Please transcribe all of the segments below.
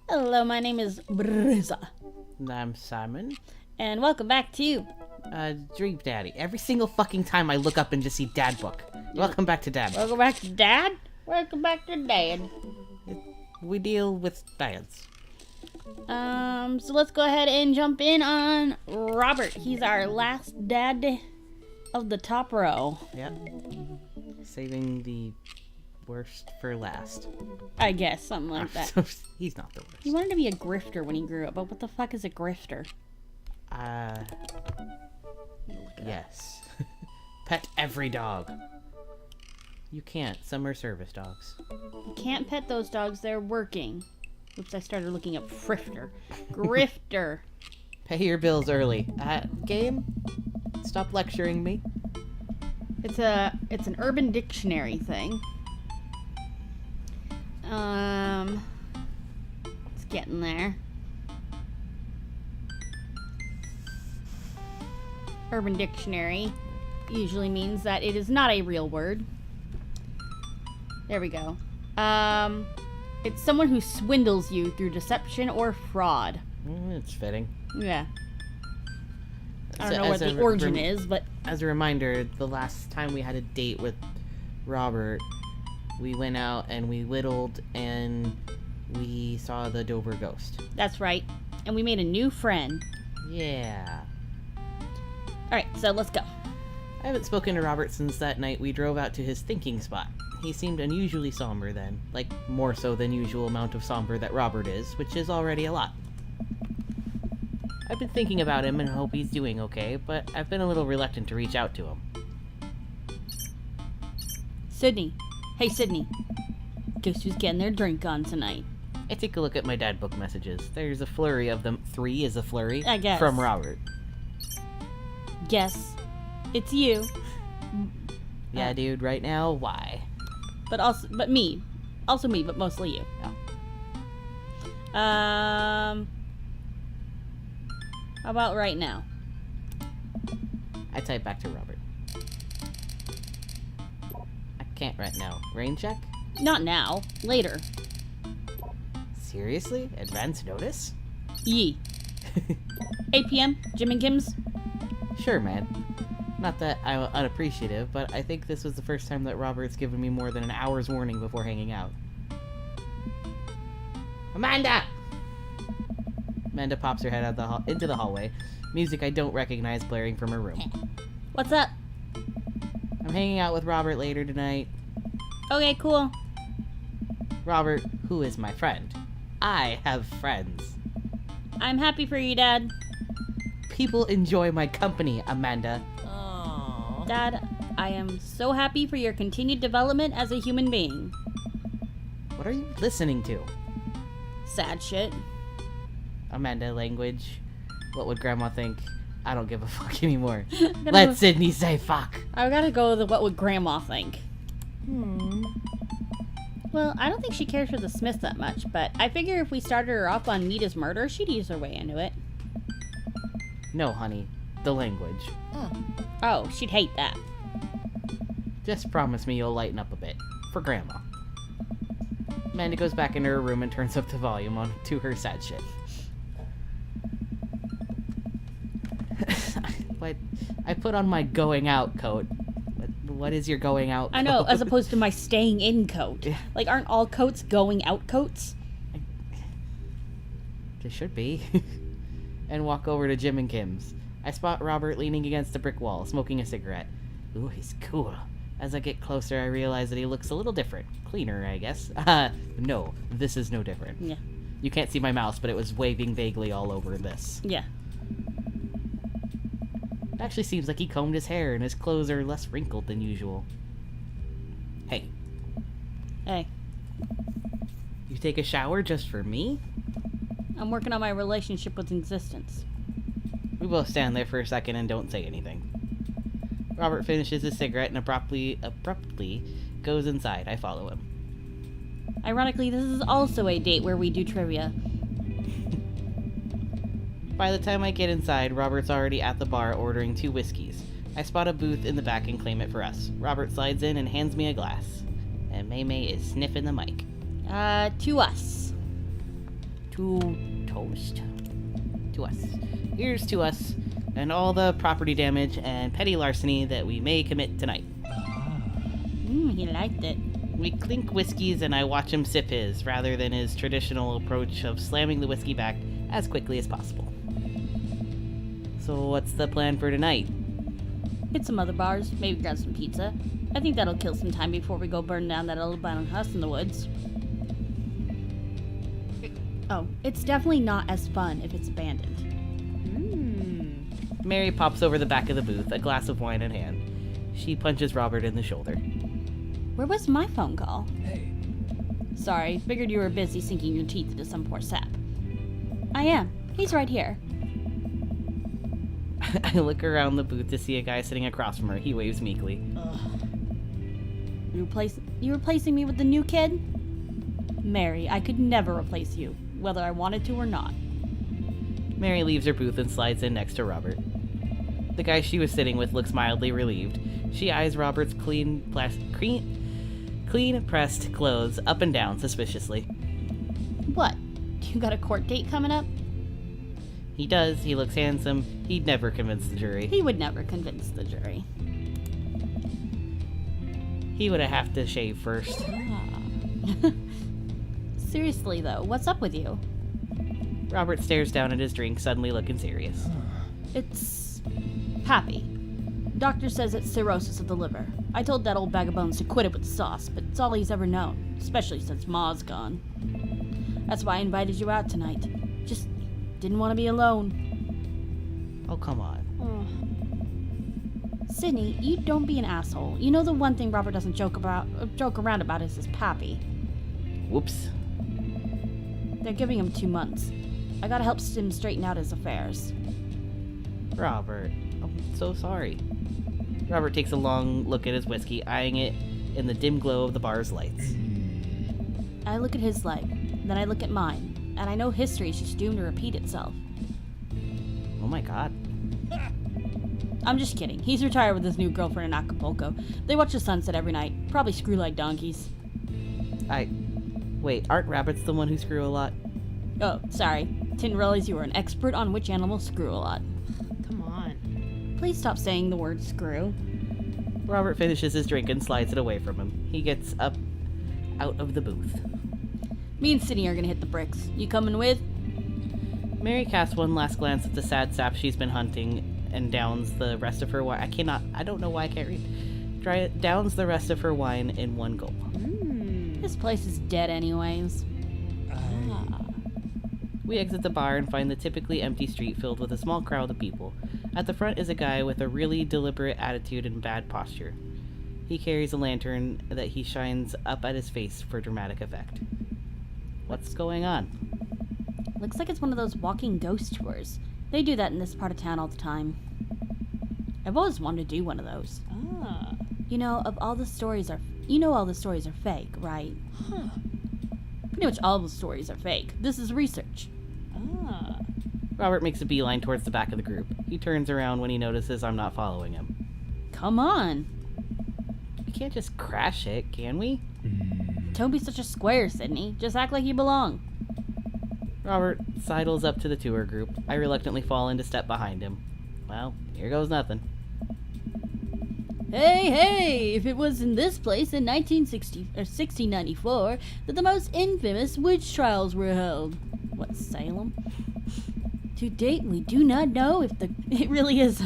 Hello, my name is Briza, And I'm Simon. and welcome back to... Dream Daddy. Every single fucking time I look up and just see Dad Book. Welcome back to Dad Book. Welcome back to Dad? Welcome back to Dad. We deal with dads. So let's go ahead and jump in on Robert. He's our last dad of the top row. Yep. Saving the worst for last. I guess, something like that. He's not the worst. He wanted to be a grifter when he grew up, but what the fuck is a grifter? Yes. Pet every dog. You can't. Some are service dogs. You can't pet those dogs, they're working. Oops, I started looking up frifter. Grifter. Pay your bills early. Game? Stop lecturing me. It's an Urban Dictionary thing. It's getting there. Urban Dictionary usually means that it is not a real word. There we go. It's someone who swindles you through deception or fraud. It's fitting. Yeah. I don't know what the origin is, but... As a reminder, the last time we had a date with Robert, we went out and we whittled and we saw the Dover ghost. That's right. And we made a new friend. Yeah. Alright, so let's go. I haven't spoken to Robert since that night we drove out to his thinking spot. He seemed unusually somber then, like more so than usual amount of somber that Robert is, which is already a lot. I've been thinking about him and hope he's doing okay, but I've been a little reluctant to reach out to him. Sydney. Hey, Sydney. Guess who's getting their drink on tonight? I take a look at my dad book messages. There's a flurry of them. 3 is a flurry. I guess. From Robert. Guess. It's you. Yeah, dude, right now, why? But me. Also me, but mostly you. Oh. How about right now? I type back to Robert. I can't right now. Rain check? Not now. Later. Seriously? Advance notice? Yee. 8 p.m. Jim and Kim's. Sure, man. Not that I'm unappreciative, but I think this was the first time that Robert's given me more than an hour's warning before hanging out. Amanda! Amanda pops her head out into the hallway, music I don't recognize blaring from her room. What's up? I'm hanging out with Robert later tonight. Okay, cool. Robert, who is my friend. I have friends. I'm happy for you, Dad. People enjoy my company, Amanda. Dad, I am so happy for your continued development as a human being. What are you listening to? Sad shit. Amanda language. What would Grandma think? I don't give a fuck anymore. Let Sydney say fuck. I gotta go with what would Grandma think. Well, I don't think she cares for the Smiths that much, but I figure if we started her off on Nita's murder, she'd ease her way into it. No, honey. The language. Oh, she'd hate that. Just promise me you'll lighten up a bit. For Grandma. Amanda goes back into her room and turns up the volume on to her sad shit. But I put on my going out coat. What is your going out coat? I know, as opposed to my staying in coat. Yeah. Like, aren't all coats going out coats? They should be. And walk over to Jim and Kim's. I spot Robert leaning against a brick wall, smoking a cigarette. Ooh, he's cool. As I get closer, I realize that he looks a little different. Cleaner, I guess. No, this is no different. Yeah. You can't see my mouse, but it was waving vaguely all over this. Yeah. It actually seems like he combed his hair, and his clothes are less wrinkled than usual. Hey, Hey, you take a shower just for me? I'm working on my relationship with existence. We both stand there for a second and don't say anything. Robert finishes his cigarette and abruptly goes inside. I follow him. Ironically, this is also a date where we do trivia. By the time I get inside, Robert's already at the bar ordering 2 whiskeys. I spot a booth in the back and claim it for us. Robert slides in and hands me a glass. And May May is sniffing the mic. To us. To toast? To us. Here's to us, and all the property damage and petty larceny that we may commit tonight. He liked it. We clink whiskeys and I watch him sip his, rather than his traditional approach of slamming the whiskey back as quickly as possible. So what's the plan for tonight? Hit some other bars, maybe grab some pizza. I think that'll kill some time before we go burn down that old abandoned house in the woods. Oh, it's definitely not as fun if it's abandoned. Mary pops over the back of the booth, a glass of wine in hand. She punches Robert in the shoulder. Where was my phone call? Hey. Sorry, figured you were busy sinking your teeth into some poor sap. I am. He's right here. I look around the booth to see a guy sitting across from her. He waves meekly. You replacing me with the new kid? Mary, I could never replace you, whether I wanted to or not. Mary leaves her booth and slides in next to Robert. The guy she was sitting with looks mildly relieved. She eyes Robert's clean pressed clothes up and down suspiciously. What? You got a court date coming up? He does. He looks handsome. He'd never convince the jury. He would never convince the jury. He would have to shave first. Seriously, though, what's up with you? Robert stares down at his drink, suddenly looking serious. It's Pappy. Doctor says it's cirrhosis of the liver. I told that old bag of bones to quit it with the sauce, but it's all he's ever known, especially since Ma's gone. That's why I invited you out tonight. Just didn't want to be alone. Oh, come on. Sydney, you don't be an asshole. You know the one thing Robert doesn't joke around about is his Pappy. Whoops. They're giving him 2 months. I gotta help him straighten out his affairs. Robert, I'm so sorry. Robert takes a long look at his whiskey, eyeing it in the dim glow of the bar's lights. I look at his life, then I look at mine, and I know history is just doomed to repeat itself. Oh my god. I'm just kidding. He's retired with his new girlfriend in Acapulco. They watch the sunset every night. Probably screw like donkeys. Wait, aren't rabbits the one who screw a lot? Oh, sorry. Didn't realize you were an expert on which animals screw a lot. Come on. Please stop saying the word screw. Robert finishes his drink and slides it away from him. He gets up out of the booth. Me and Sydney are gonna hit the bricks. You coming with? Mary casts one last glance at the sad sap she's been hunting and downs the rest of her wine. I don't know why I can't read. Downs the rest of her wine in one gulp. This place is dead anyways. We exit the bar and find the typically empty street filled with a small crowd of people. At the front is a guy with a really deliberate attitude and bad posture. He carries a lantern that he shines up at his face for dramatic effect. What's going on? Looks like it's one of those walking ghost tours. They do that in this part of town all the time. I've always wanted to do one of those. You know, all the stories are fake, right? Huh. Pretty much all the stories are fake. This is research. Robert makes a beeline towards the back of the group. He turns around when he notices I'm not following him. Come on. We can't just crash it, can we? Don't be such a square, Sydney. Just act like you belong. Robert sidles up to the tour group. I reluctantly fall into step behind him. Well, here goes nothing. Hey! If it was in this place in 1694 that the most infamous witch trials were held. What, Salem? To date, we do not know if it really is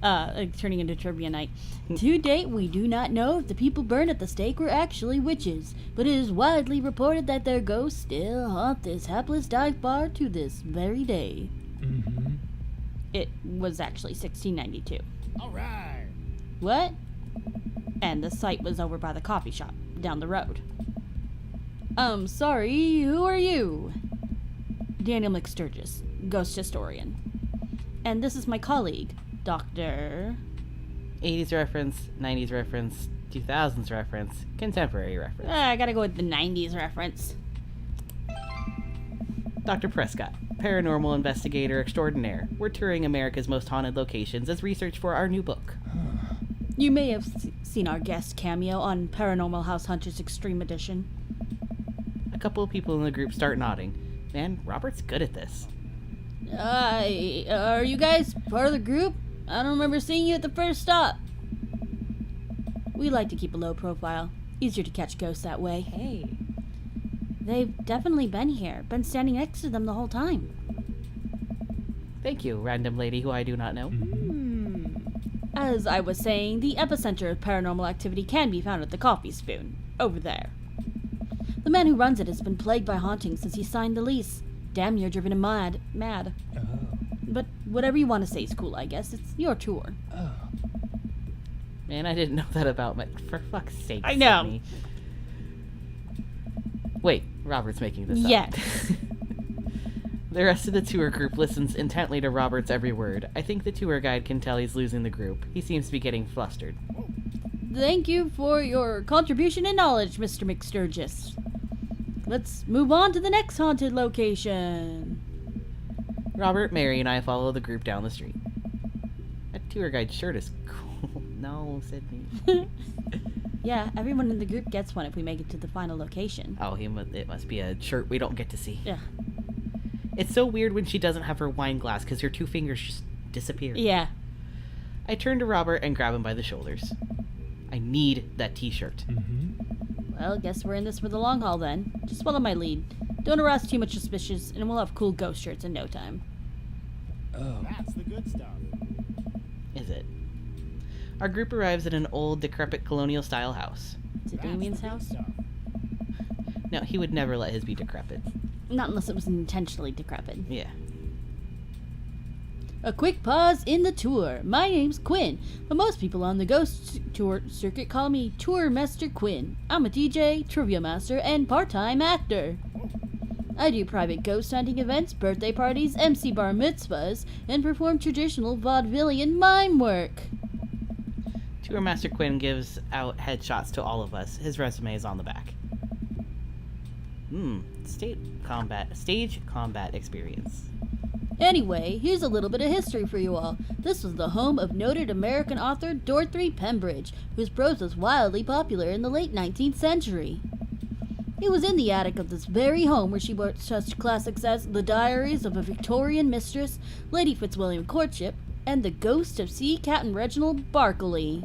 turning into trivia night. To date, we do not know if the people burned at the stake were actually witches, but it is widely reported that their ghosts still haunt this hapless dive bar to this very day. It was actually 1692. All right. What? And the site was over by the coffee shop down the road. Sorry, who are you? Daniel McSturgis, ghost historian. And this is my colleague, Dr. 80s reference, 90s reference, 2000s reference, contemporary reference. I gotta go with the 90s reference. Dr. Prescott, paranormal investigator extraordinaire. We're touring America's most haunted locations as research for our new book. You may have seen our guest cameo on Paranormal House Hunters Extreme Edition. A couple of people in the group start nodding. Man, Robert's good at this. Are you guys part of the group? I don't remember seeing you at the first stop. We like to keep a low profile. Easier to catch ghosts that way. Hey. They've definitely been here. Been standing next to them the whole time. Thank you, random lady who I do not know. As I was saying, the epicenter of paranormal activity can be found at the Coffee Spoon. Over there. The man who runs it has been plagued by hauntings since he signed the lease. Damn near driven him mad. Oh. But whatever you want to say is cool, I guess. It's your tour. Oh. Man, I didn't know that about my... For fuck's sake, I know. Sydney. Wait, Robert's making this up. Yes. The rest of the tour group listens intently to Robert's every word. I think the tour guide can tell he's losing the group. He seems to be getting flustered. Thank you for your contribution and knowledge, Mr. McSturgis. Let's move on to the next haunted location. Robert, Mary, and I follow the group down the street. That tour guide's shirt is cool. No, Sydney. Yeah, everyone in the group gets one if we make it to the final location. Oh, it must be a shirt we don't get to see. Yeah. It's so weird when she doesn't have her wine glass because her two fingers just disappear. Yeah. I turn to Robert and grab him by the shoulders. I need that t-shirt. Well, guess we're in this for the long haul then. Just follow my lead. Don't arouse too much suspicious, and we'll have cool ghost shirts in no time. Oh. That's the good stuff. Is it? Our group arrives at an old, decrepit colonial-style house. Is it Damien's house? No, he would never let his be decrepit. Not unless it was intentionally decrepit. Yeah. A quick pause in the tour. My name's Quinn, but most people on the ghost tour circuit call me Tour Master Quinn. I'm a DJ, trivia master, and part-time actor. I do private ghost hunting events, birthday parties, MC bar mitzvahs, and perform traditional vaudevillian mime work. Tour Master Quinn gives out headshots to all of us. His resume is on the back. Stage combat experience. Anyway, here's a little bit of history for you all. This was the home of noted American author Dorothy Pembridge, whose prose was wildly popular in the late 19th century. It was in the attic of this very home where she wrote such classics as The Diaries of a Victorian Mistress, Lady Fitzwilliam Courtship, and The Ghost of Sea Captain Reginald Barkley.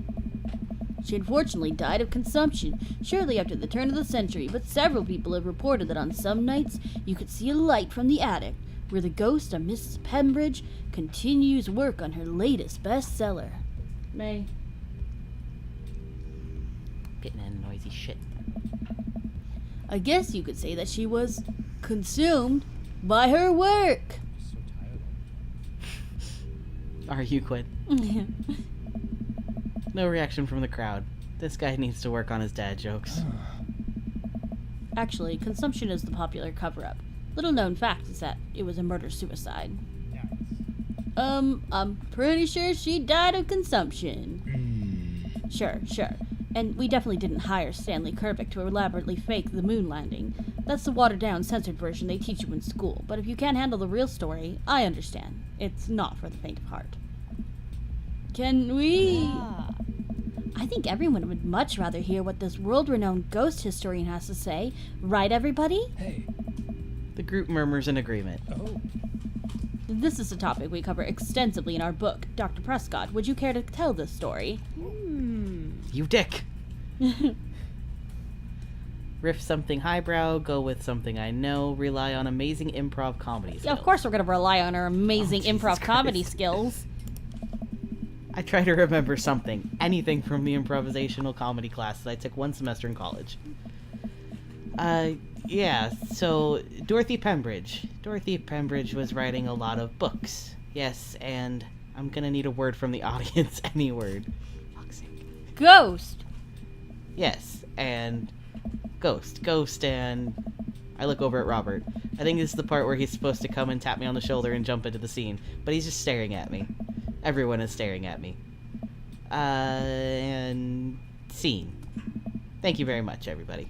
She unfortunately died of consumption shortly after the turn of the century, but several people have reported that on some nights you could see a light from the attic, where the ghost of Mrs. Pembridge continues work on her latest bestseller. May. Getting in noisy shit. I guess you could say that she was consumed by her work. So tired. Are you, Quinn? No reaction from the crowd. This guy needs to work on his dad jokes. Actually, consumption is the popular cover-up. Little known fact is that it was a murder-suicide. Nice. I'm pretty sure she died of consumption. Sure. And we definitely didn't hire Stanley Kubrick to elaborately fake the moon landing. That's the watered-down, censored version they teach you in school. But if you can't handle the real story, I understand. It's not for the faint of heart. Can we... I think everyone would much rather hear what this world-renowned ghost historian has to say. Right, everybody? Hey. The group murmurs in agreement. Oh. This is a topic we cover extensively in our book. Dr. Prescott, would you care to tell this story? You dick! Riff something highbrow, go with something I know, rely on amazing improv comedy skills. Yeah, of course we're going to rely on our amazing Jesus improv comedy Christ. skills. I try to remember something, anything from the improvisational comedy class that I took one semester in college. Yeah, so Dorothy Pembridge. Dorothy Pembridge was writing a lot of books. Yes, and I'm gonna need a word from the audience, any word. Fuck's sake. Ghost! Yes, and Ghost, and I look over at Robert. I think this is the part where he's supposed to come and tap me on the shoulder and jump into the scene, but he's just staring at me. Everyone is staring at me. And scene. Thank you very much, everybody.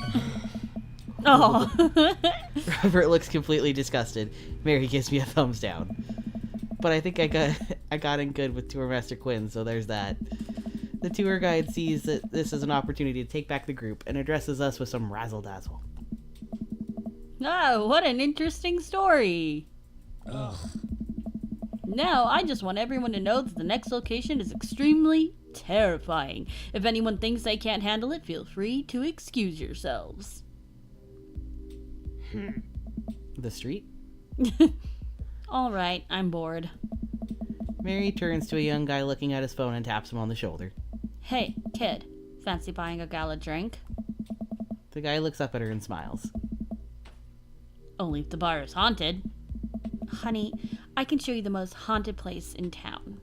Oh. Robert looks completely disgusted. Mary gives me a thumbs down. But I think I got in good with Tour Master Quinn, so there's that. The tour guide sees that this is an opportunity to take back the group and addresses us with some razzle-dazzle. Oh, what an interesting story. Ugh. Now, I just want everyone to know that the next location is extremely terrifying. If anyone thinks they can't handle it, feel free to excuse yourselves. The street? Alright, I'm bored. Mary turns to a young guy looking at his phone and taps him on the shoulder. Hey, kid, fancy buying a gal a drink? The guy looks up at her and smiles. Only if the bar is haunted. Honey, I can show you the most haunted place in town.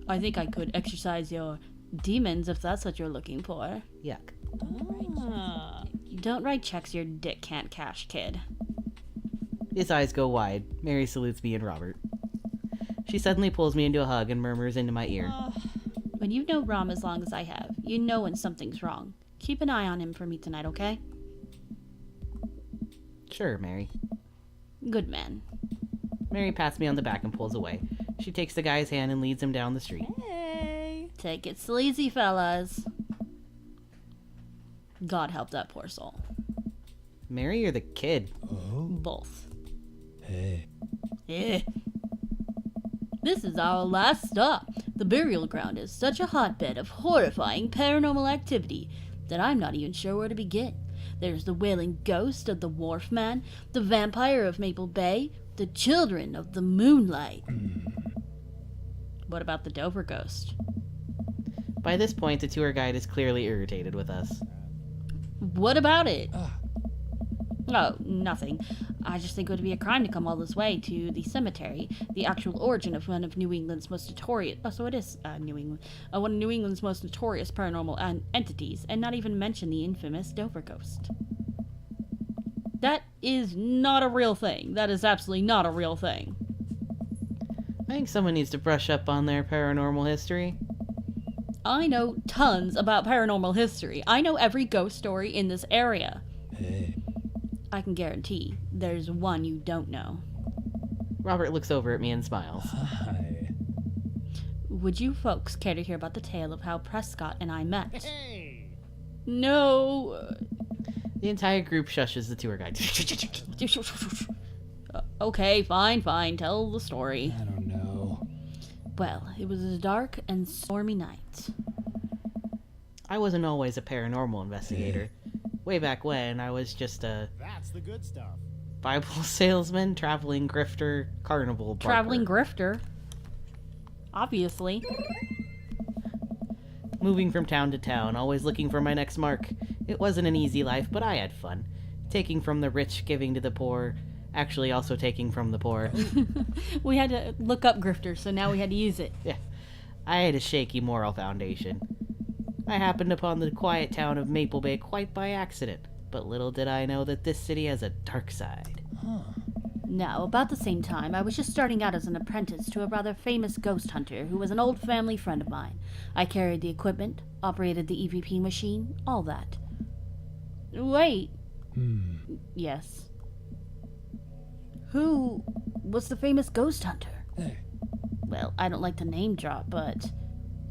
I think I could exercise your demons if that's what you're looking for. Yuck. Ah. Don't write checks your dick can't cash, kid. His eyes go wide. Mary salutes me and Robert. She suddenly pulls me into a hug and murmurs into my ear. When you've known Rom as long as I have, you know when something's wrong. Keep an eye on him for me tonight, okay? Sure, Mary. Good man. Mary pats me on the back and pulls away. She takes the guy's hand and leads him down the street. Hey. Take it sleazy, fellas. God help that poor soul. Mary or the kid? Oh. Both. Hey. Eh. This is our last stop. The burial ground is such a hotbed of horrifying paranormal activity that I'm not even sure where to begin. There's the wailing ghost of the Wharf Man, the vampire of Maple Bay, the children of the moonlight. What about the Dover ghost? By this point, the tour guide is clearly irritated with us. What about it? Ah. Oh, nothing. I just think it would be a crime to come all this way to the cemetery, the actual origin of one of New England's most notorious. Oh, so it is New England. One of New England's most notorious paranormal entities, and not even mention the infamous Dover ghost. That is not a real thing. That is absolutely not a real thing. I think someone needs to brush up on their paranormal history. I know tons about paranormal history. I know every ghost story in this area. Hey. I can guarantee there's one you don't know. Robert looks over at me and smiles. Hi. Would you folks care to hear about the tale of how Prescott and I met? Hey. No. The entire group shushes the tour guide. Okay, fine. Tell the story. I don't know. Well, it was a dark and stormy night. I wasn't always a paranormal investigator. Way back when, I was just a That's the good stuff. Bible salesman, traveling grifter, carnival barker. Traveling grifter. Obviously. Moving from town to town, always looking for my next mark. It wasn't an easy life, but I had fun. Taking from the rich, giving to the poor. Actually, also taking from the poor. We had to look up grifter, so now we had to use it. Yeah, I had a shaky moral foundation. I happened upon the quiet town of Maple Bay quite by accident, but little did I know that this city has a dark side. Now, about the same time, I was just starting out as an apprentice to a rather famous ghost hunter who was an old family friend of mine. I carried the equipment, operated the EVP machine, all that. Wait. Yes. Who was the famous ghost hunter? Hey. Well, I don't like to name drop, but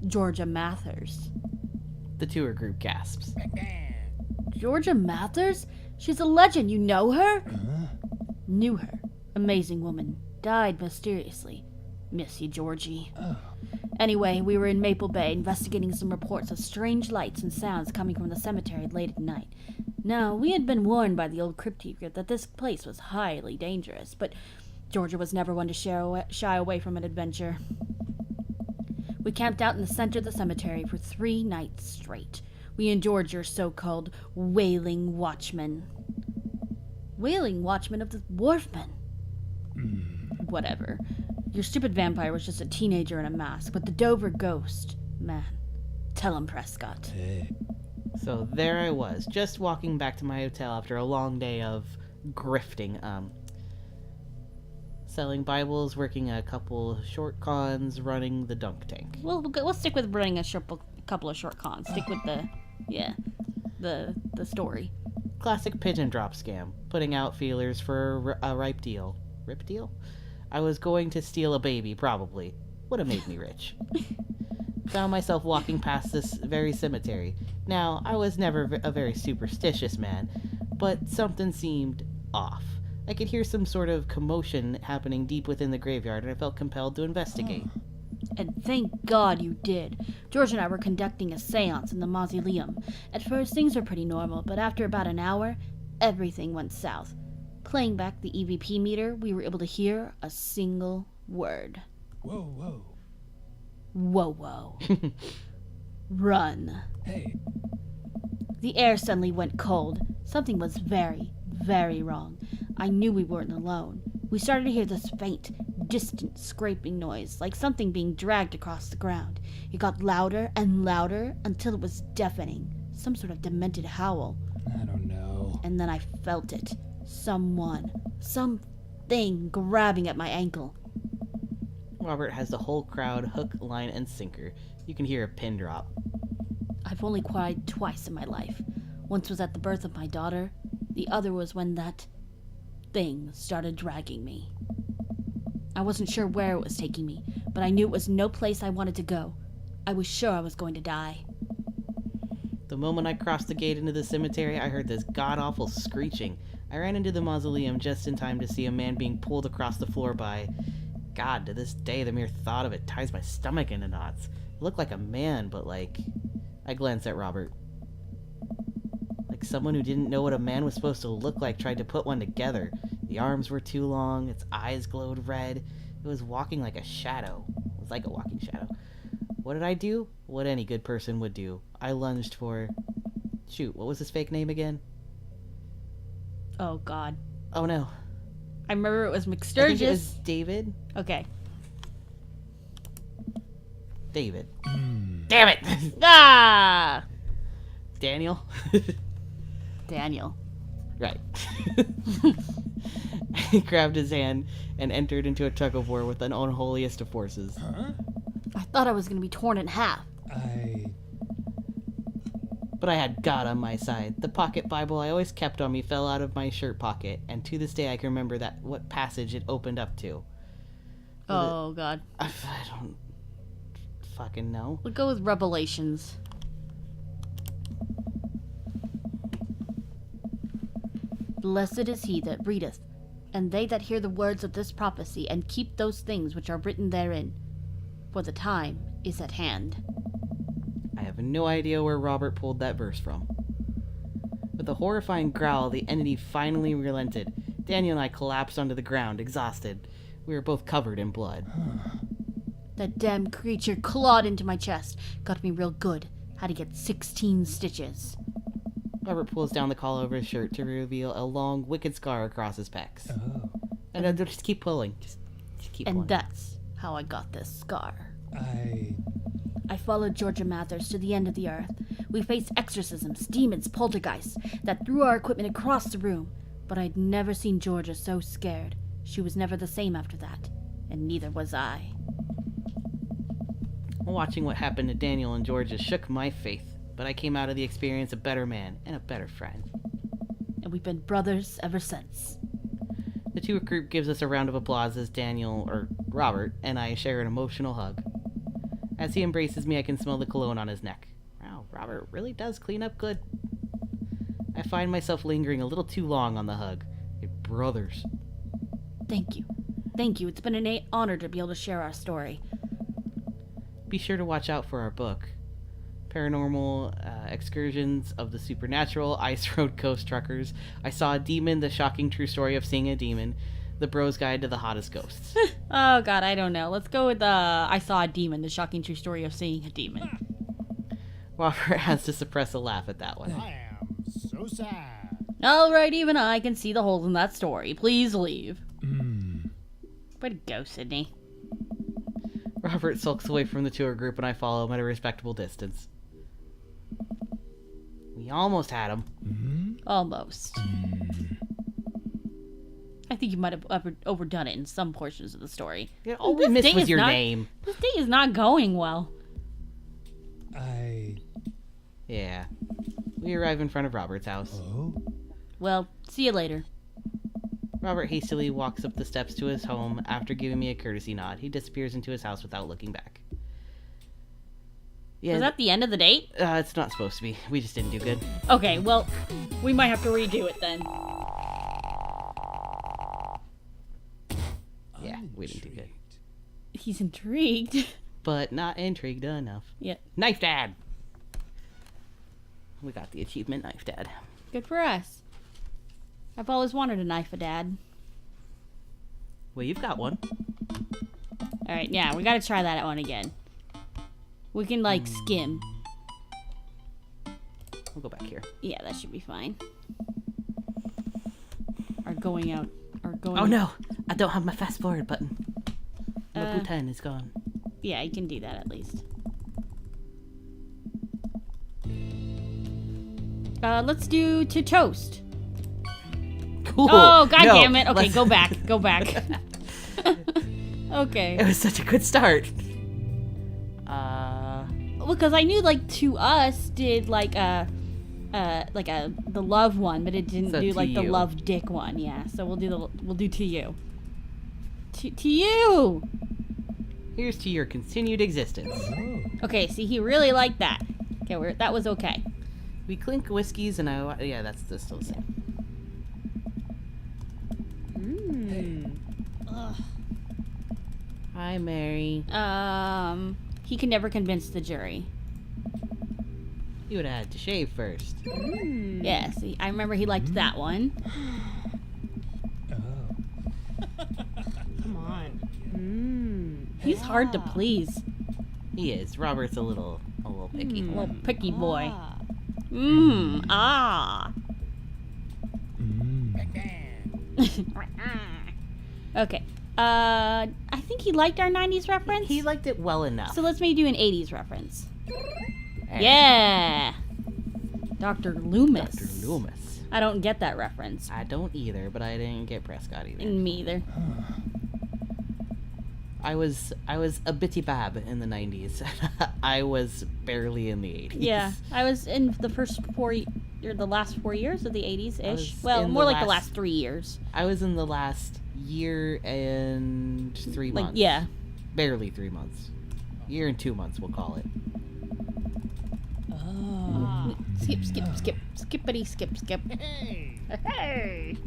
Georgia Mathers. The tour group gasps. Georgia Mathers? She's a legend. You know her? Huh? Knew her. Amazing woman. Died mysteriously. Miss you, Georgie. Oh. Anyway, we were in Maple Bay investigating some reports of strange lights and sounds coming from the cemetery late at night. Now, we had been warned by the old crypt keeper that this place was highly dangerous, but Georgia was never one to shy away from an adventure. We camped out in the center of the cemetery for 3 nights straight. We and Georgia are so-called wailing watchmen. Wailing watchmen of the Wharfmen. Whatever. Your stupid vampire was just a teenager in a mask, but the Dover ghost, man. Tell him, Prescott. Hey. So there I was, just walking back to my hotel after a long day of grifting. Selling Bibles, working a couple short cons, running the dunk tank. Well, we'll stick with running a couple of short cons. Stick with the story. Classic pigeon drop scam, putting out feelers for a ripe deal. Rip deal? I was going to steal a baby, probably. Would have made me rich. Found myself walking past this very cemetery. Now, I was never a very superstitious man, but something seemed off. I could hear some sort of commotion happening deep within the graveyard, and I felt compelled to investigate. And thank God you did. George and I were conducting a seance in the mausoleum. At first, things were pretty normal, but after about an hour, everything went south. Playing back the EVP meter, we were able to hear a single word. Whoa, whoa. Whoa, whoa. Run. Hey. The air suddenly went cold. Something was very, very wrong. I knew we weren't alone. We started to hear this faint, distant scraping noise, like something being dragged across the ground. It got louder and louder until it was deafening. Some sort of demented howl. I don't know. And then I felt it. Something grabbing at my ankle. Robert has the whole crowd hook, line, and sinker. You can hear a pin drop. I've only cried twice in my life. Once was at the birth of my daughter. The other was when that thing started dragging me. I wasn't sure where it was taking me, but I knew it was no place I wanted to go. I was sure I was going to die. The moment I crossed the gate into the cemetery, I heard this god-awful screeching. I ran into the mausoleum just in time to see a man being pulled across the floor by... God, to this day, the mere thought of it ties my stomach into knots. It looked like a man, but like... I glanced at Robert. Like someone who didn't know what a man was supposed to look like tried to put one together. The arms were too long, its eyes glowed red. It was walking like a shadow. It was like a walking shadow. What did I do? What any good person would do. I lunged for... Shoot, what was his fake name again? Oh, God. Oh, no. I remember it was I think McSturgis. it was David. Okay. David. Damn it! Ah! Daniel? Daniel. Right. I grabbed his hand and entered into a tug-of-war with an unholiest of forces. Huh? I thought I was going to be torn in half. But I had God on my side. The pocket Bible I always kept on me fell out of my shirt pocket, and to this day I can remember what passage it opened up to. Oh, God. I don't fucking know. We'll go with Revelations. Blessed is he that readeth, and they that hear the words of this prophecy, and keep those things which are written therein, for the time is at hand. I have no idea where Robert pulled that verse from. With a horrifying growl, the entity finally relented. Daniel and I collapsed onto the ground, exhausted. We were both covered in blood. That damn creature clawed into my chest, got me real good. Had to get 16 stitches. Robert pulls down the collar of his shirt to reveal a long, wicked scar across his pecs. Oh. And I'll just keep pulling. Just keep pulling. And that's how I got this scar. I I followed Georgia Mathers to the end of the earth. We faced exorcisms, demons, poltergeists that threw our equipment across the room. But I'd never seen Georgia so scared. She was never the same after that, and neither was I. Watching what happened to Daniel and Georgia shook my faith, but I came out of the experience a better man and a better friend. And we've been brothers ever since. The tour group gives us a round of applause as Robert, and I share an emotional hug. As he embraces me, I can smell the cologne on his neck. Wow, Robert really does clean up good. I find myself lingering a little too long on the hug. You're brothers. Thank you. Thank you. It's been an honor to be able to share our story. Be sure to watch out for our book. Paranormal Excursions of the Supernatural, Ice Road Ghost Truckers, I Saw a Demon, The Shocking True Story of Seeing a Demon, The Bro's Guide to the Hottest Ghosts. Oh, God, I don't know. Let's go with I Saw a Demon, The Shocking True Story of Seeing a Demon. Robert has to suppress a laugh at that one. I am so sad. All right, even I can see the holes in that story. Please leave. Way to go, Sydney. Robert sulks away from the tour group and I follow him at a respectable distance. We almost had him. Almost. I think you might have overdone it in some portions of the story. Yeah, all we missed was your name. This day is not going well. Yeah. We arrive in front of Robert's house. Oh? Well, see you later. Robert hastily walks up the steps to his home. After giving me a courtesy nod, he disappears into his house without looking back. Yeah, Was that the end of the date? it's not supposed to be. We just didn't do good. Okay, well, we might have to redo it then. Yeah, we didn't do good. He's intrigued. But not intrigued enough. Yeah, Knife Dad! We got the achievement, Knife Dad. good for us. I've always wanted a knife a dad. Well, you've got one. Alright, yeah, we gotta try that one again. We can, like, skim. We'll go back here. Yeah, that should be fine. Our going out. Our going. Oh no! I don't have my fast forward button. My Uh, button is gone. Yeah, you can do that at least. Let's do to toast. Cool. Oh, god No, damn it. Okay, let's- go back. Go back. Okay. It was such a good start. Well, because I knew, like, To Us did, like, the love one, but it didn't So do, To like, the You. love dick one. Yeah, so we'll do To You. To You! Here's to your continued existence. Oh. Okay, see, he really liked that. Okay, that was okay. We clink whiskeys and yeah, that's still the same. Hi, Mary. He can never convince the jury. You would have had to shave first. Yeah, see, I remember he liked that one. Oh. Come on. He's hard to please. He is. Robert's a little picky. Little picky boy. Mm. Okay. I think he liked our 90s reference. He liked it well enough. So let's maybe do an 80s reference. And Yeah. Dr. Loomis. Dr. Loomis. I don't get that reference. I don't either, but I didn't get Prescott either. Me either. I was a bitty bab in the 90s. I was barely in the 80s. Yeah, I was in the first the last 4 years of the 80s I ish. was Well, in more the like the last- last 3 years. I was in the last year and 3 Like, months. yeah. Barely 3 months. Year and 2 months, we'll call it. Skip. Skippity skip. Hey. Hey!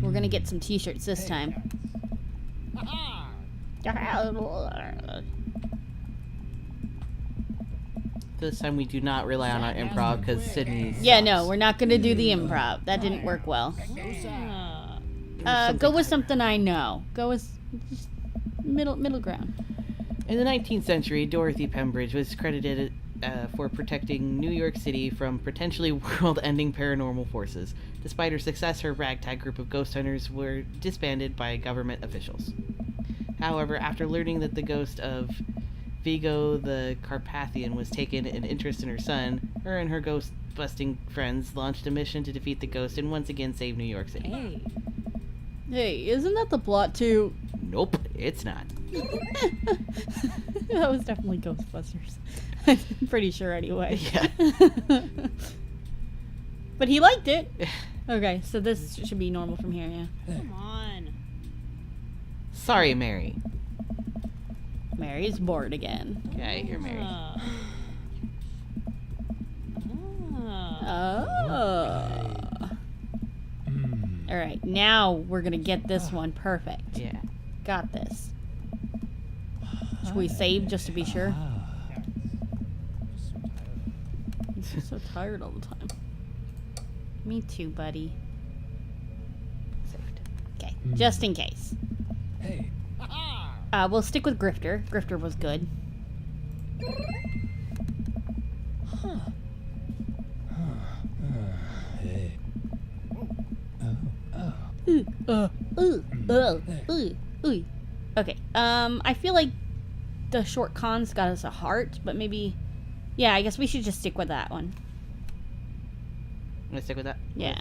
We're gonna get some t-shirts this time. Ha-ha. This time we do not rely on our improv because Sydney's. Yeah, no, we're not gonna do the improv. That didn't work well. So sad. Go with something I know. Go with just middle ground. In the 19th century, Dorothy Pembridge was credited for protecting New York City from potentially world-ending paranormal forces. Despite her success, her ragtag group of ghost hunters were disbanded by government officials. However, after learning that the ghost of Vigo the Carpathian was taken an interest in her son, her and her ghost-busting friends launched a mission to defeat the ghost and once again save New York City. Hey, isn't that the plot too? Nope, it's not. That was definitely Ghostbusters. I'm pretty sure anyway. Yeah. But he liked it. Okay, so this should be normal from here, yeah. Come on. Sorry, Mary. Mary's bored again. Okay, you're Mary. Oh. Alright, now we're gonna get this one perfect. Yeah. Got this. Should we save just to be sure? I'm so tired all the time. Me too, buddy. Saved. Okay, just in case. Hey. Ha-ha. We'll stick with Grifter. Grifter was good. Hey. Okay. I feel like the short cons got us a heart, but maybe, yeah. I guess we should just stick with that one. I'm gonna stick with that. Yeah.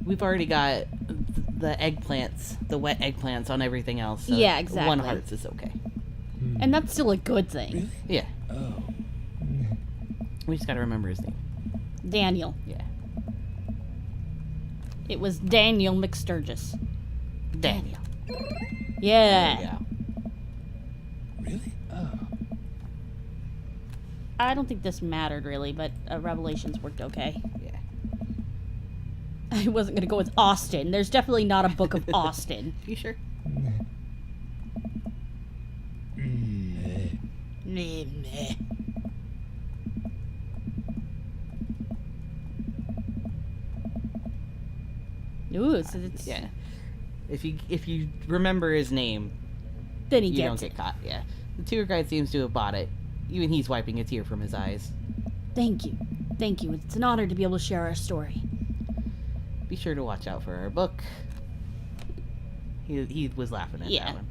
We've already got the eggplants, the wet eggplants on everything else. So Yeah, exactly. 1 hearts is okay. And that's still a good thing. Yeah. Oh. We just gotta remember his name. Daniel. Yeah. It was Daniel McSturgis. Daniel. Yeah. There you go. Really? Oh. I don't think this mattered really, but Revelations worked okay. Yeah. I wasn't gonna go with Austin. There's definitely not a book of Austin. You sure? Ooh, so it's... Yeah. If you remember his name, Then he you don't gets get it. caught. Yeah. The tour guide seems to have bought it. Even he's wiping a tear from his eyes. Thank you. Thank you. It's an honor to be able to share our story. Be sure to watch out for our book. He was laughing at Yeah. that one.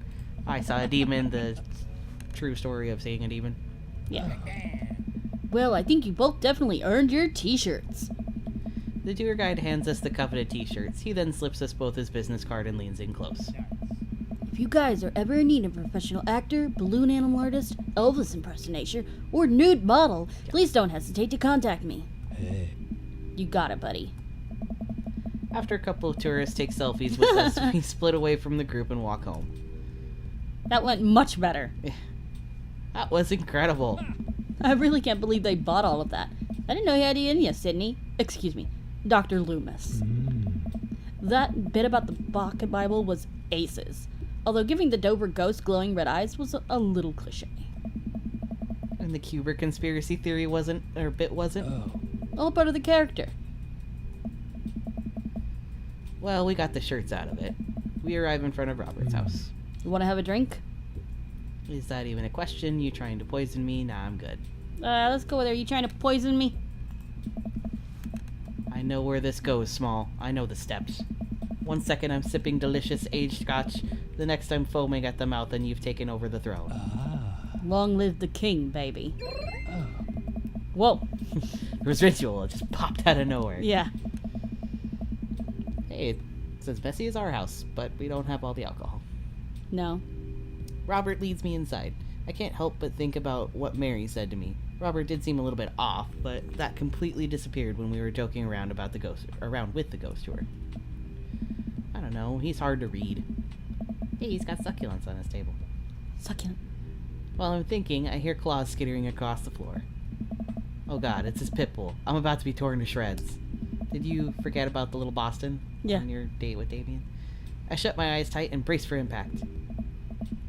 I Saw a Demon, the true story of seeing a demon. Yeah. Well, I think you both definitely earned your t-shirts. The tour guide hands us the coveted t-shirts. He then slips us both his business card and leans in close. If you guys are ever in need of a professional actor, balloon animal artist, Elvis impersonator, or nude model, please don't hesitate to contact me. Hey. You got it, buddy. After a couple of tourists take selfies with us, we split away from the group and walk home. That went much better. That was incredible. I really can't believe they bought all of that. I didn't know you had it in you, Sydney. Excuse me, Dr. Loomis. That bit about the pocket Bible was aces. Although giving the Dover ghost glowing red eyes was a little cliche. And the Kubrick conspiracy theory wasn't. Oh. All part of the character. Well, we got the shirts out of it. We arrive in front of Robert's house. You want to have a drink? Is that even a question? You trying to poison me? Nah, I'm good. Let's go there. You trying to poison me? I know where this goes, Small. I know the steps. 1 second I'm sipping delicious aged scotch, the next I'm foaming at the mouth and you've taken over the throne. Long live the king, baby. Oh. Whoa. It was ritual, it just popped out of nowhere. Yeah. Hey, it's as messy as our house, but we don't have all the alcohol. No. Robert leads me inside. I can't help but think about what Mary said to me. Robert did seem a little bit off, but that completely disappeared when we were joking around about with the ghost tour. I don't know, he's hard to read. Hey, he's got succulents on his table. Succulent. While I'm thinking, I hear claws skittering across the floor. Oh god, it's his pit bull. I'm about to be torn to shreds. Did you forget about the little Boston? Yeah. On your date with Damien? I shut my eyes tight and brace for impact.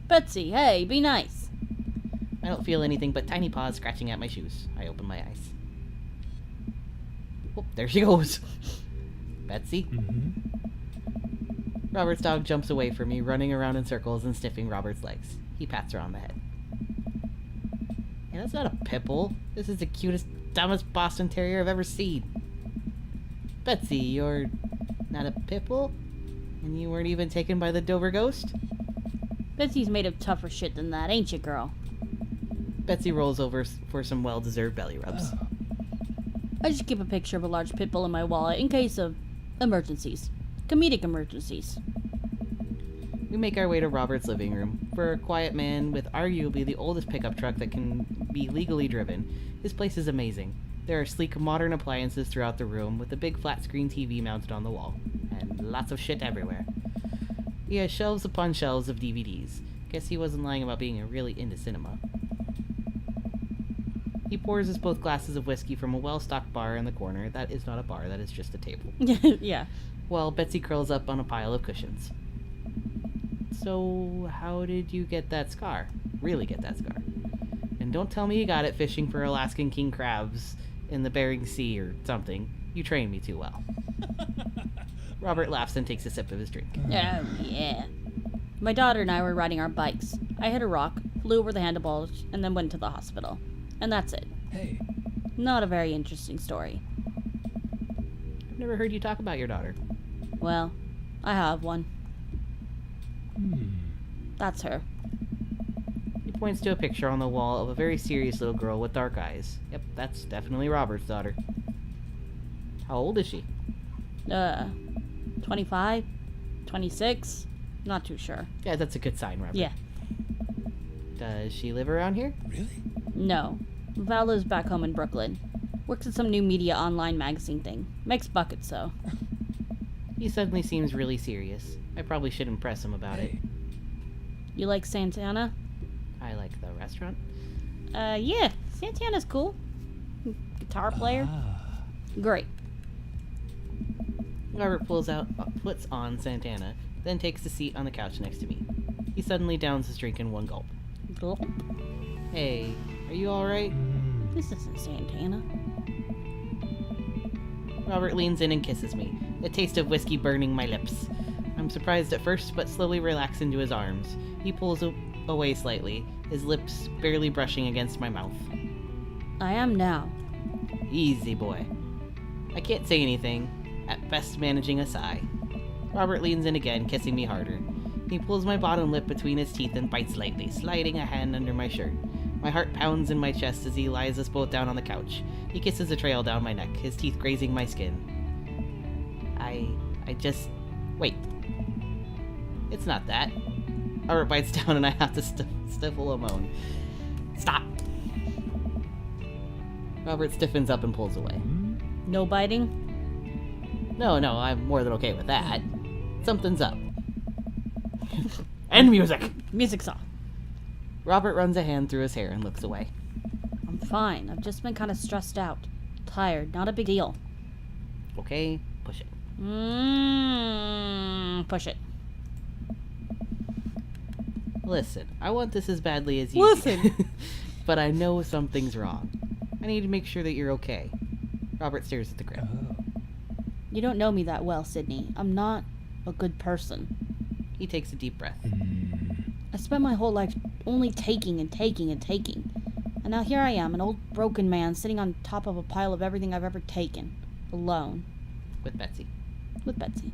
Betsy, hey, be nice. I don't feel anything but tiny paws scratching at my shoes. I open my eyes. Oh, there she goes. Betsy? Robert's dog jumps away from me, running around in circles and sniffing Robert's legs. He pats her on the head. Yeah, that's not a pit bull. This is the cutest, dumbest Boston Terrier I've ever seen. Betsy, you're not a pit bull? And you weren't even taken by the Dover ghost? Betsy's made of tougher shit than that, ain't you, girl? Betsy rolls over for some well-deserved belly rubs. I just keep a picture of a large pit bull in my wallet in case of emergencies. Comedic emergencies. We make our way to Robert's living room. For a quiet man with arguably the oldest pickup truck that can be legally driven, his place is amazing. There are sleek modern appliances throughout the room with a big flat screen TV mounted on the wall. And lots of shit everywhere. He has shelves upon shelves of DVDs. Guess he wasn't lying about being really into cinema. He pours us both glasses of whiskey from a well-stocked bar in the corner. That is not a bar, that is just a table. Yeah. While Betsy curls up on a pile of cushions. So, how did you get that scar? Really get that scar? And don't tell me you got it fishing for Alaskan king crabs in the Bering Sea or something. You trained me too well. Robert laughs and takes a sip of his drink. Oh, yeah. My daughter and I were riding our bikes. I hit a rock, flew over the handlebars, and then went to the hospital. And that's it. Hey. Not a very interesting story. I've never heard you talk about your daughter. Well, I have one. Hmm. That's her. He points to a picture on the wall of a very serious little girl with dark eyes. Yep, that's definitely Robert's daughter. How old is she? 25? 26? Not too sure. Yeah, that's a good sign, Robert. Yeah. Does she live around here? Really? No. Val lives back home in Brooklyn. Works at some new media online magazine thing. Makes buckets, though. He suddenly seems really serious. I probably should impress him about it. Hey. You like Santana? I like the restaurant. Yeah, Santana's cool. Guitar player. Ah. Great. Robert puts on Santana, then takes the seat on the couch next to me. He suddenly downs his drink in one gulp. Gulp. Hey, are you alright? This isn't Santana. Robert leans in and kisses me, the taste of whiskey burning my lips. I'm surprised at first, but slowly relax into his arms. He pulls away slightly, his lips barely brushing against my mouth. I am now. Easy, boy. I can't say anything, at best managing a sigh. Robert leans in again, kissing me harder. He pulls my bottom lip between his teeth and bites lightly, sliding a hand under my shirt. My heart pounds in my chest as he lies us both down on the couch. He kisses a trail down my neck, his teeth grazing my skin. I just... Wait. It's not that. Robert bites down and I have to stifle a moan. Stop! Robert stiffens up and pulls away. No biting? No, I'm more than okay with that. Something's up. End music! Music's off. Robert runs a hand through his hair and looks away. I'm fine. I've just been kind of stressed out. Tired. Not a big deal. Okay, push it. Push it. Listen, I want this as badly as you Listen. but I know something's wrong. I need to make sure that you're okay. Robert stares at the ground. Oh. You don't know me that well, Sydney. I'm not a good person. He takes a deep breath. I spent my whole life only taking and taking and taking. And now here I am, an old broken man sitting on top of a pile of everything I've ever taken. Alone. With Betsy. With Betsy.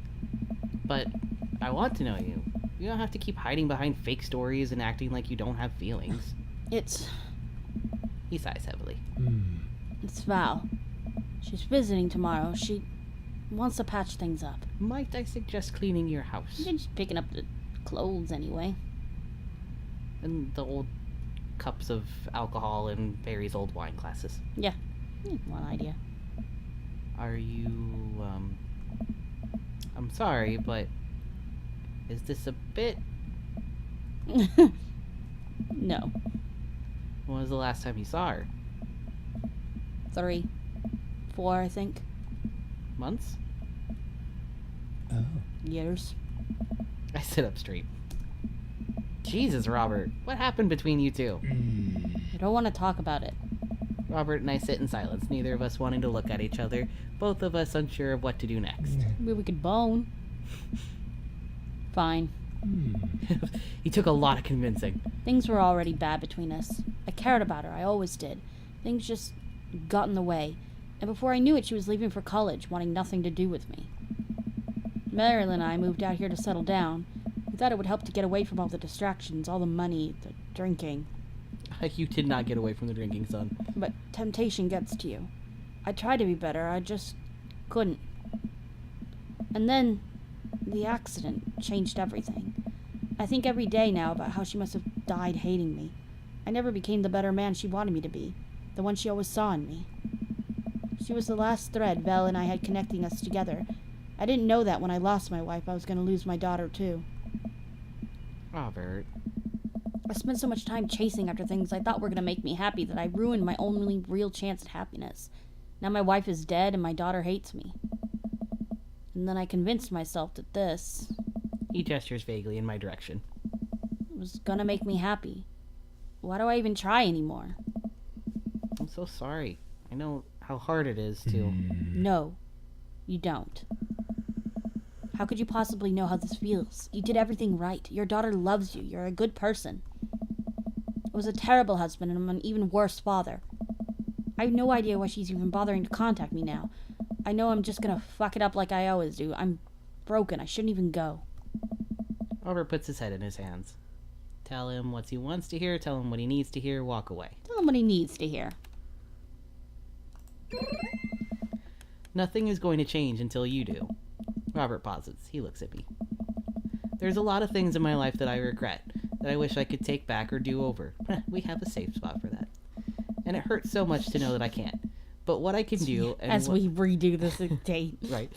But I want to know you. You don't have to keep hiding behind fake stories and acting like you don't have feelings. It's He sighs heavily. Val. She's visiting tomorrow. She wants to patch things up. Might I suggest cleaning your house? You're just picking up the clothes anyway. And the old cups of alcohol in Barry's old wine glasses. Yeah. One idea. Are you, I'm sorry, but is this a bit... No. When was the last time you saw her? 3, 4, I think. Months? Oh. Years. I sit up straight. Jesus, Robert. What happened between you two? I don't want to talk about it. Robert and I sit in silence, neither of us wanting to look at each other, both of us unsure of what to do next. Maybe we could bone. Fine. He took a lot of convincing. Things were already bad between us. I cared about her. I always did. Things just got in the way. And before I knew it, she was leaving for college, wanting nothing to do with me. Marilyn and I moved out here to settle down. We thought it would help to get away from all the distractions, all the money, the drinking. You did not get away from the drinking, son. But temptation gets to you. I tried to be better, I just couldn't. And then the accident changed everything. I think every day now about how she must have died hating me. I never became the better man she wanted me to be, the one she always saw in me. She was the last thread Val and I had connecting us together. I didn't know that when I lost my wife, I was going to lose my daughter too. Robert. I spent so much time chasing after things I thought were going to make me happy that I ruined my only real chance at happiness. Now my wife is dead and my daughter hates me. And then I convinced myself that this He gestures vaguely in my direction. was going to make me happy. Why do I even try anymore? I'm so sorry. I know how hard it is to... No, you don't. How could you possibly know how this feels? You did everything right. Your daughter loves you. You're a good person. I was a terrible husband and I'm an even worse father. I have no idea why she's even bothering to contact me now. I know I'm just gonna fuck it up like I always do. I'm broken. I shouldn't even go. Robert puts his head in his hands. Tell him what he wants to hear, tell him what he needs to hear, walk away. Tell him what he needs to hear. Nothing is going to change until you do. Robert pauses. He looks at me. There's a lot of things in my life that I regret, that I wish I could take back or do over. We have a safe spot for that. And it hurts so much to know that I can't. But what I can do... And As what, we redo this date. Right.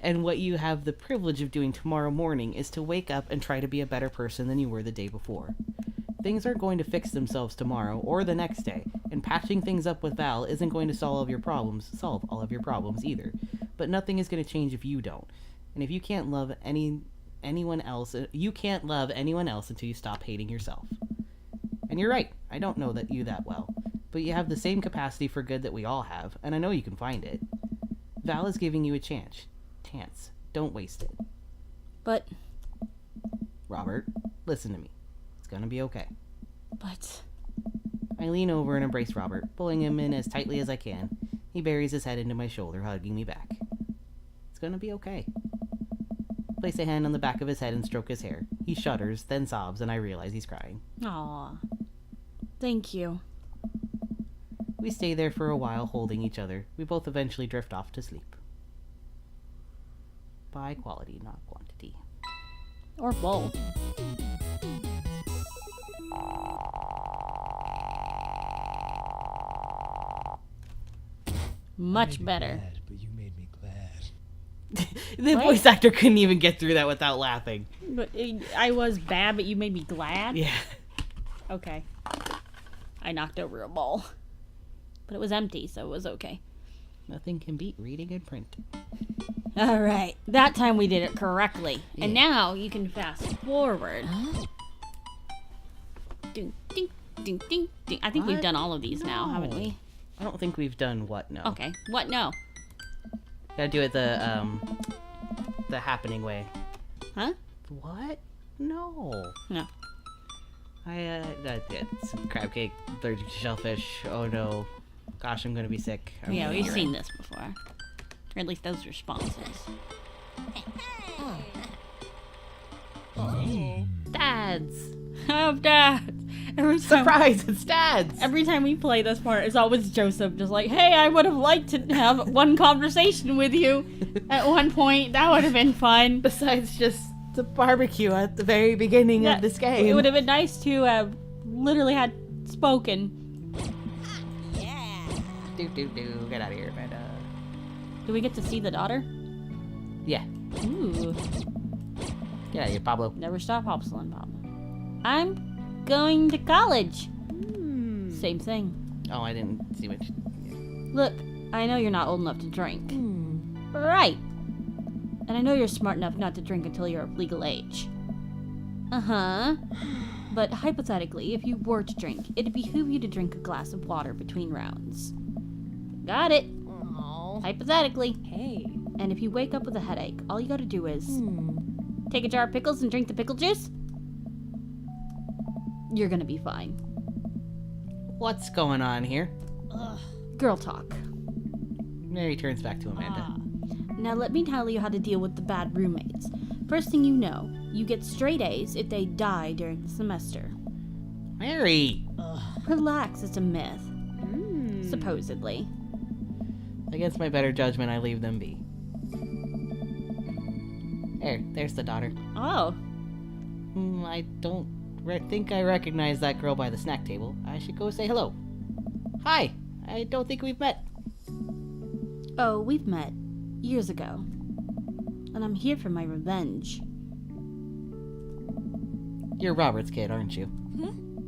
And what you have the privilege of doing tomorrow morning is to wake up and try to be a better person than you were the day before. Things aren't going to fix themselves tomorrow or the next day, and patching things up with Val isn't going to solve all of your problems either. But nothing is going to change if you don't. And if you can't love anyone else, you can't love anyone else until you stop hating yourself. And you're right, I don't know you that well, but you have the same capacity for good that we all have, and I know you can find it. Val is giving you a chance. Don't waste it. But, Robert, listen to me. It's gonna be okay. but... I lean over and embrace Robert, pulling him in as tightly as I can. He buries his head into my shoulder, hugging me back. It's gonna be okay. Place a hand on the back of his head and stroke his hair. He shudders, then sobs, and I realize he's crying. Aw. Thank you. We stay there for a while, holding each other. We both eventually drift off to sleep. By quality, not quantity. Or both. Much better. Mad, but you made me glad. The What? voice actor couldn't even get through that without laughing. But I was bad, but you made me glad? Yeah. Okay. I knocked over a ball. But it was empty, so it was okay. Nothing can beat reading and print. Alright. That time we did it correctly. And now you can fast forward. Ding, ding, ding, ding, ding. I think we've What? done all of these now, haven't we? I don't think we've done what, no. Okay. What? No. Gotta do it the happening way. Huh? What? No. No. It's crab cake, allergic to shellfish. Oh no. Gosh, I'm gonna be sick. Yeah, we've seen this before. Or at least those responses. Dads! Oh, Dad! Surprise! It's Dads! Every time we play this part, it's always Joseph just like, hey, I would have liked to have one conversation with you at one point. That would have been fun. Besides just the barbecue at the very beginning Yeah, of this game. It would have been nice to have literally had spoken. Do. Get out of here, Amanda. Do we get to see the daughter? Yeah. Ooh. Get out of here, Pablo. Never stop hopsling, Pablo. I'm going to college. Same thing. Oh, I didn't see what you... Look, I know you're not old enough to drink. Right. And I know you're smart enough not to drink until you're of legal age. Uh-huh. But hypothetically, if you were to drink, it'd behoove you to drink a glass of water between rounds. Got it. Hypothetically. Hey. And if you wake up with a headache, all you gotta do is take a jar of pickles and drink the pickle juice. You're gonna be fine. What's going on here? Girl talk. Mary turns back to Amanda. Now let me tell you how to deal with the bad roommates. First thing you know, you get straight A's if they die during the semester. Mary! Relax, it's a myth. Supposedly. Against my better judgment, I leave them be. There's the daughter. Oh. I don't think I recognize that girl by the snack table. I should go say hello. Hi! I don't think we've met. Oh, we've met. Years ago. And I'm here for my revenge. You're Robert's kid, aren't you?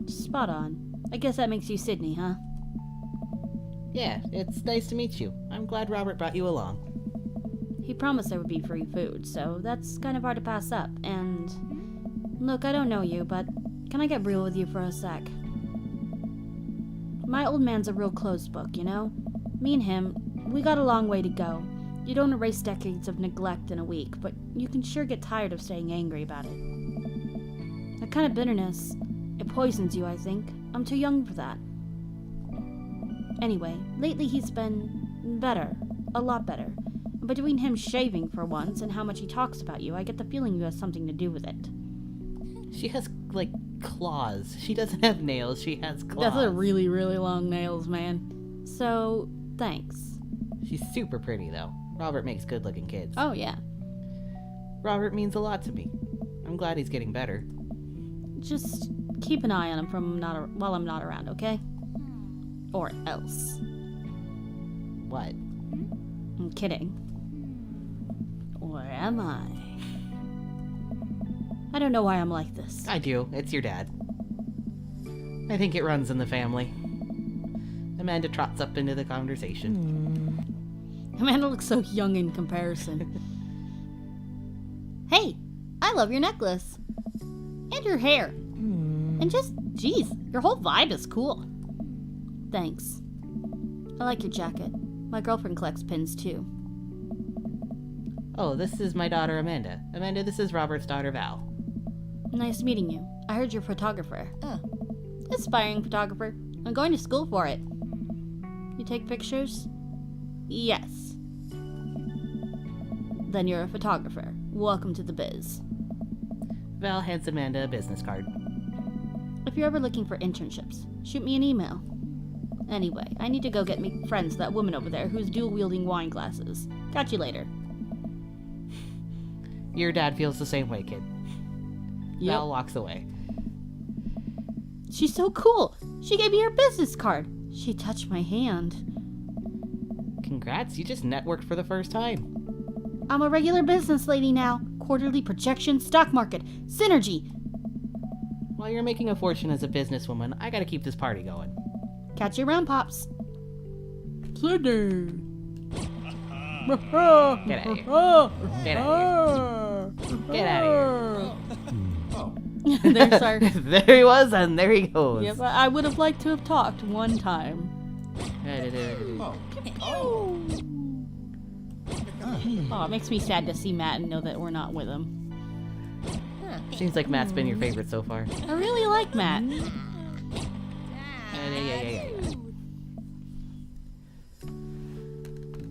Spot on. I guess that makes you Sydney, huh? Yeah, it's nice to meet you. I'm glad Robert brought you along. He promised there would be free food, so that's kind of hard to pass up. And look, I don't know you, but can I get real with you for a sec? My old man's a real closed book, you know? Me and him, we got a long way to go. You don't erase decades of neglect in a week, but you can sure get tired of staying angry about it. That kind of bitterness, it poisons you, I think. I'm too young for that. Anyway, lately he's been better. A lot better. And between him shaving for once and how much he talks about you, I get the feeling you have something to do with it. She has, like, claws. She doesn't have nails, she has claws. That's a really, really long nails, man. So, thanks. She's super pretty, though. Robert makes good-looking kids. Oh, yeah. Robert means a lot to me. I'm glad he's getting better. Just keep an eye on him while I'm not around, okay? Or else. What? I'm kidding. Or am I? I don't know why I'm like this. I do. It's your dad. I think it runs in the family. Amanda trots up into the conversation. Amanda looks so young in comparison. Hey, I love your necklace. And your hair. And just, geez, your whole vibe is cool. Thanks. I like your jacket. My girlfriend collects pins too. Oh, this is my daughter Amanda. Amanda, this is Robert's daughter Val. Nice meeting you. I heard you're a photographer. Aspiring photographer. I'm going to school for it. You take pictures? Yes. Then you're a photographer. Welcome to the biz. Val hands Amanda a business card. If you're ever looking for internships, shoot me an email. Anyway, I need to go get me friends with that woman over there who's dual-wielding wine glasses. Catch you later. Your dad feels the same way, kid. Yep. Val walks away. She's so cool. She gave me her business card. She touched my hand. Congrats, you just networked for the first time. I'm a regular business lady now. Quarterly projection, stock market, synergy. While you're making a fortune as a businesswoman, I gotta keep this party going. Catch you around, Pops. Sydney. Get out of here. Get out of here. Get out of here. There's our... There he was, and there he goes. Yep, I would have liked to have talked one time. Oh, it makes me sad to see Matt and know that we're not with him. Seems like Matt's been your favorite so far. I really like Matt.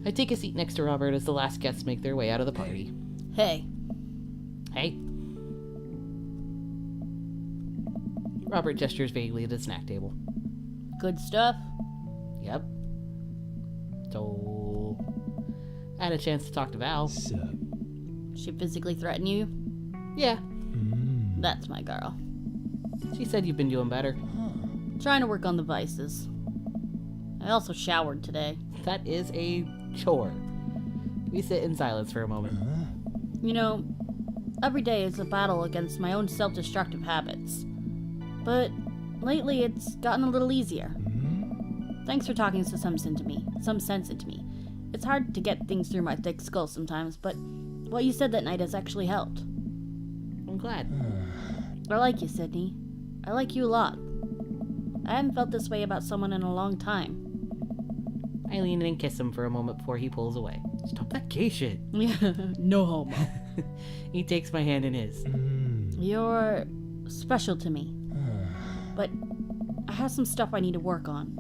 I take a seat next to Robert as the last guests make their way out of the party. Hey. Hey. Robert gestures vaguely at the snack table. Good stuff. Yep. So, I had a chance to talk to Val. Sup? She physically threaten you? Yeah, That's my girl. she said you've been doing better. Trying to work on the vices. I also showered today. That is a chore. We sit in silence for a moment. You know, every day is a battle against my own self-destructive habits. But lately it's gotten a little easier. Thanks for talking some sense into me. It's hard to get things through my thick skull sometimes, but what you said that night has actually helped. I'm glad. I like you, Sydney. I like you a lot. I haven't felt this way about someone in a long time. I lean in and kiss him for a moment before he pulls away. Stop that gay shit. No homo. He takes my hand in his. You're special to me. But I have some stuff I need to work on,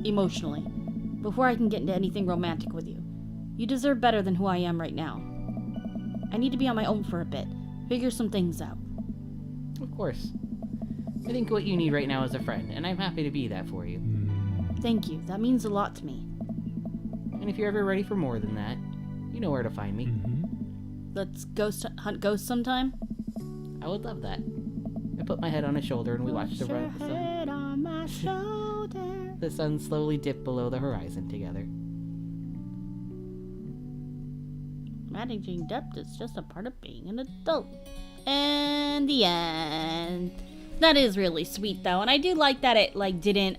emotionally, before I can get into anything romantic with you. You deserve better than who I am right now. I need to be on my own for a bit, figure some things out. Of course. I think what you need right now is a friend, and I'm happy to be that for you. Thank you, that means a lot to me. And if you're ever ready for more than that, you know where to find me. Let's hunt ghosts sometime? I would love that. I put my head on his shoulder and we watch the Your head on my shoulder. the sun slowly dip below the horizon together. Managing debt is just a part of being an adult. And the end. That is really sweet though, and I do like that it didn't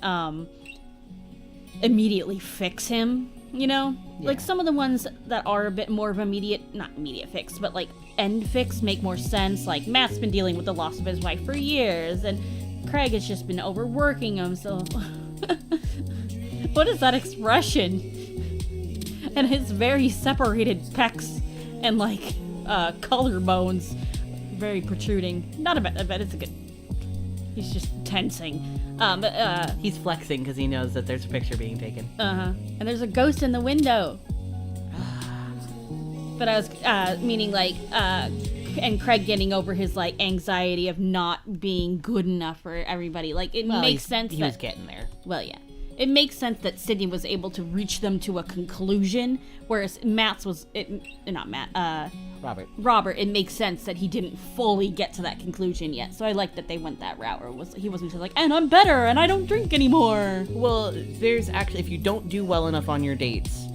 immediately fix him, you know? Yeah. Like some of the ones that are a bit more of not immediate fix, but like end fix make more sense. Like Matt's been dealing with the loss of his wife for years, and Craig has just been overworking him, so what is that expression? And his very separated pecs and collarbones very protruding. Not a bad, I bet it's a good. He's just tensing. He's flexing because he knows that there's a picture being taken. And there's a ghost in the window. But I was meaning and Craig getting over his anxiety of not being good enough for everybody. Makes sense. He was getting there. Well, yeah. It makes sense that Sydney was able to reach them to a conclusion, whereas Robert, it makes sense that he didn't fully get to that conclusion yet. So I like that they went that route, or he wasn't just like, and I'm better, and I don't drink anymore. Well, there's actually, if you don't do well enough on your dates,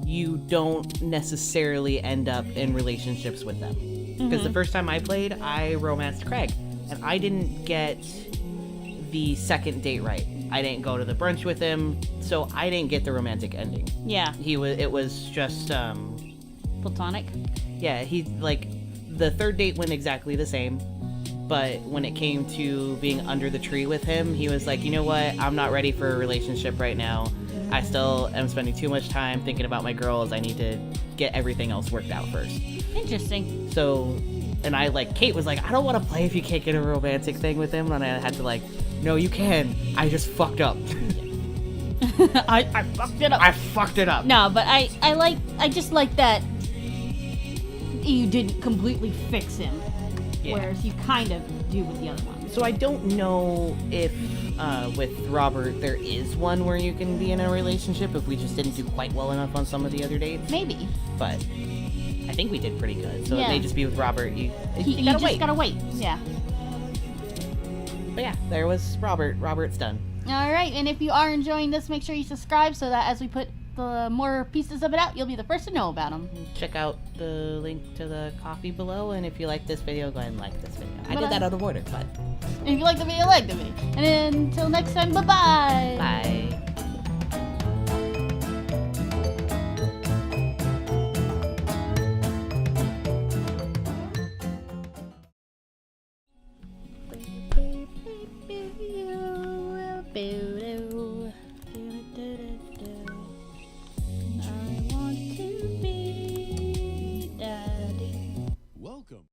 you don't necessarily end up in relationships with them. Because the first time I played, I romanced Craig, and I didn't get the second date right. I didn't go to the brunch with him, so I didn't get the romantic ending. Yeah. It was just Platonic. yeah, he like the third date went exactly the same, but when it came to being under the tree with him, he was like, you know what, I'm not ready for a relationship right now. I still am spending too much time thinking about my girls. I need to get everything else worked out first. Interesting. So, and I like, Kate was like, I don't want to play if you can't get a romantic thing with him. And I had to like, no, you can. I just fucked up. I fucked it up. I fucked it up. No, but I just like that you didn't completely fix him. Yeah. Whereas you kind of do with the other one. So I don't know if with Robert there is one where you can be in a relationship if we just didn't do quite well enough on some of the other dates. Maybe. But I think we did pretty good. So Yeah. it may just be with Robert. You You gotta just wait. gotta wait. Yeah. But yeah, there was Robert. Robert's done. All right, and if you are enjoying this, make sure you subscribe so that as we put the more pieces of it out, you'll be the first to know about them. Check out the link to the coffee below, and if you like this video, go ahead and like this video. I But did that out of order, but And if you like the video, like the video. And until next time, bye-bye. bye. Boo.